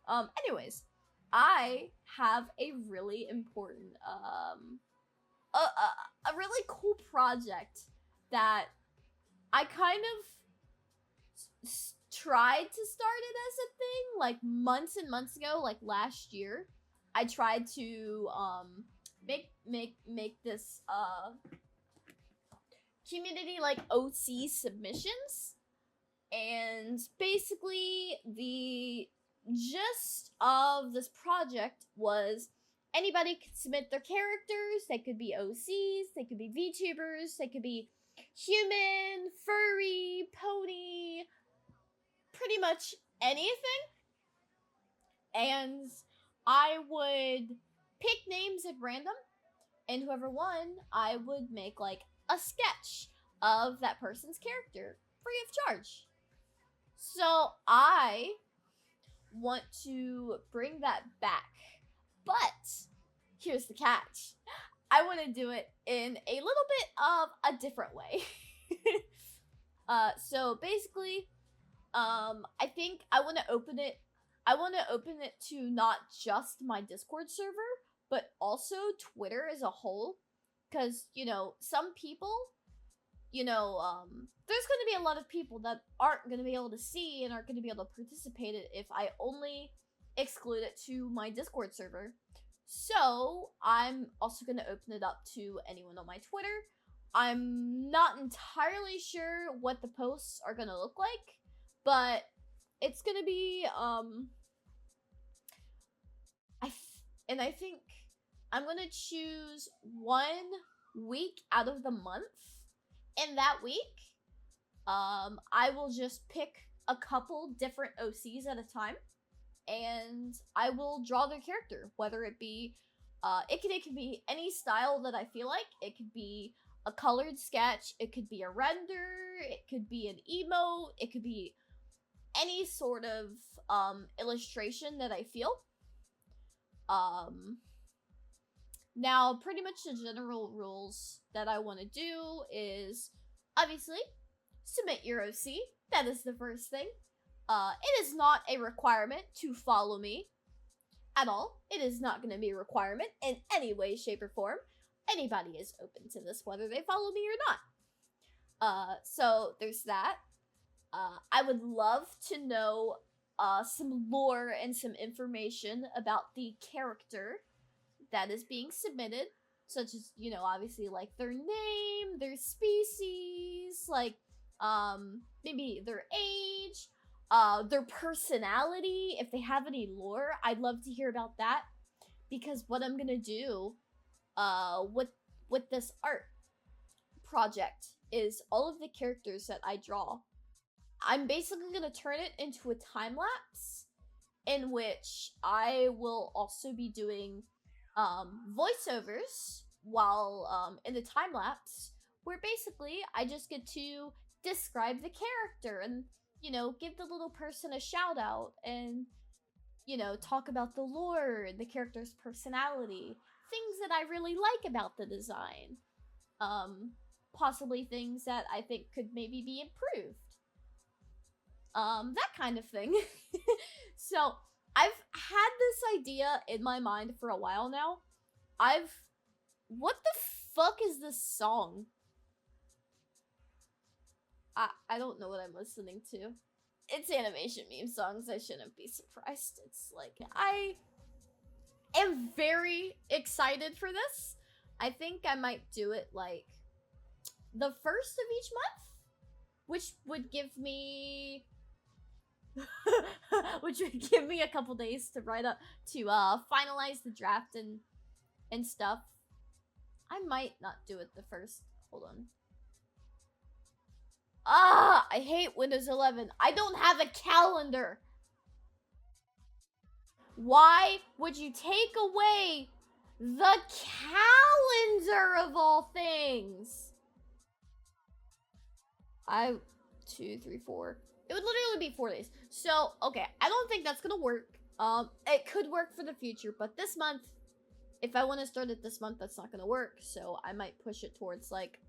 Anyways, I have a really important a really cool project that I kind of tried to start it as a thing like months and months ago, like last year. I tried to make this community like OC submissions, and basically the gist of this project was anybody could submit their characters. They could be OCs, they could be VTubers, they could be human, furry, pony, pretty much anything. And I would pick names at random, and whoever won, I would make like a sketch of that person's character free of charge. So I want to bring that back. But here's the catch. I want to do it in a little bit of a different way. So basically, I think I want to open it to not just my Discord server, but also Twitter as a whole. Because, some people, there's going to be a lot of people that aren't going to be able to see and aren't going to be able to participate if I only exclude it to my Discord server. So I'm also going to open it up to anyone on my Twitter. I'm not entirely sure what the posts are going to look like, but it's going to be, I think I'm going to choose 1 week out of the month. In that week, I will just pick a couple different OCs at a time, and I will draw their character, whether it be, it could be any style that I feel like. It could be a colored sketch, it could be a render, it could be an emote, it could be any sort of, illustration that I feel. Now, pretty much the general rules that I want to do is, obviously, submit your OC. That is the first thing. It is not a requirement to follow me at all. It is not going to be a requirement in any way, shape, or form. Anybody is open to this, whether they follow me or not. So there's that. I would love to know some lore and some information about the character that is being submitted, such as, obviously, like, their name, their species, like, maybe their age, their personality, if they have any lore. I'd love to hear about that, because what I'm gonna do, with this art project is all of the characters that I draw, I'm basically gonna turn it into a time lapse, in which I will also be doing voiceovers while in the time lapse, where basically I just get to describe the character and, give the little person a shout out and, talk about the lore and the character's personality, things that I really like about the design, possibly things that I think could maybe be improved, that kind of thing. So I've had this idea in my mind for a while now. What the fuck is this song? I don't know what I'm listening to. It's animation meme songs, I shouldn't be surprised. It's like, I am very excited for this. I think I might do it, like, the first of each month, which would give me a couple days to write up, to finalize the draft and stuff. I might not do it the first. Hold on. I hate Windows 11. I don't have a calendar. Why would you take away the calendar of all things? 2, 3, 4. It would literally be 4 days. So, okay, I don't think that's gonna work. It could work for the future, but this month, if I want to start it this month, that's not gonna work. So I might push it towards, like,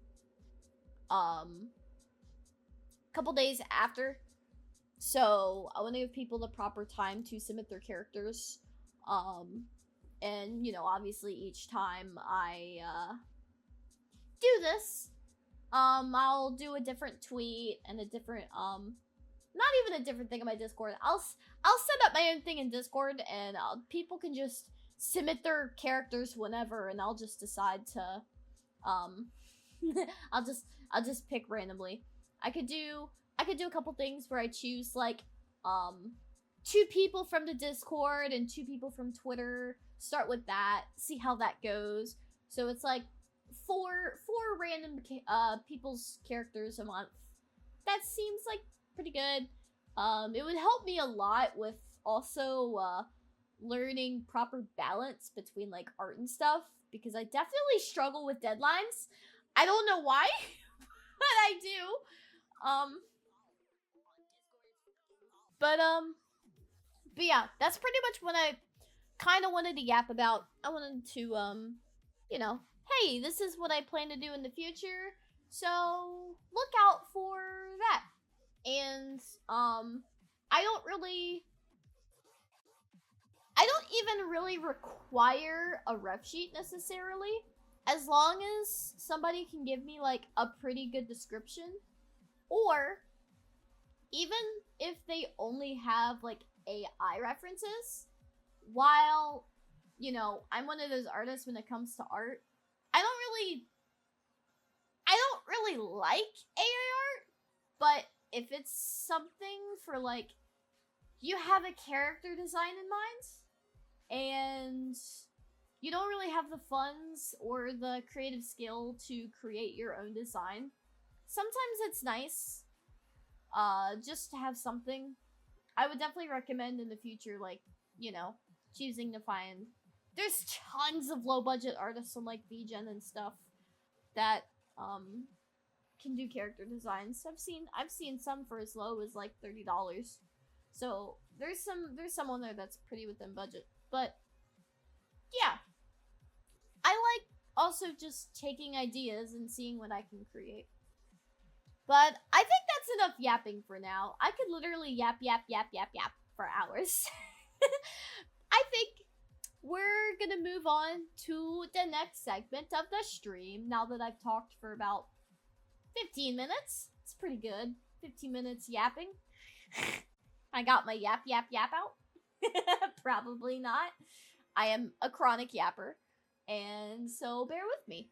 couple days after. So I want to give people the proper time to submit their characters. Um, and obviously each time I do this, I'll do a different tweet and a different not even a different thing on my Discord. I'll set up my own thing in Discord, and people can just submit their characters whenever, and I'll just decide to um I'll just pick randomly. I could do a couple things where I choose like um two people from the Discord and two people from Twitter. Start with that, see how that goes. So it's like four random people's characters a month. That seems like pretty good. It would help me a lot with also learning proper balance between like art and stuff, because I definitely struggle with deadlines. I don't know why, but I do. But yeah, that's pretty much what I kind of wanted to yap about. I wanted to hey, this is what I plan to do in the future. So look out for that. And I don't really I don't even really require a ref sheet necessarily, as long as somebody can give me like a pretty good description, or even if they only have like AI references. While I'm one of those artists when it comes to art, I don't really like AI art, but if it's something for like you have a character design in mind and you don't really have the funds or the creative skill to create your own design, sometimes it's nice just to have something. I would definitely recommend in the future, like, choosing to find. There's tons of low budget artists on like VGen and stuff that can do character designs. I've seen some for as low as like $30. So there's some on there that's pretty within budget. But yeah, I like also just taking ideas and seeing what I can create. But I think that's enough yapping for now. I could literally yap for hours. I think we're gonna move on to the next segment of the stream now that I've talked for about 15 minutes. It's pretty good. 15 minutes yapping. I got my yap out. Probably not. I am a chronic yapper, and so bear with me.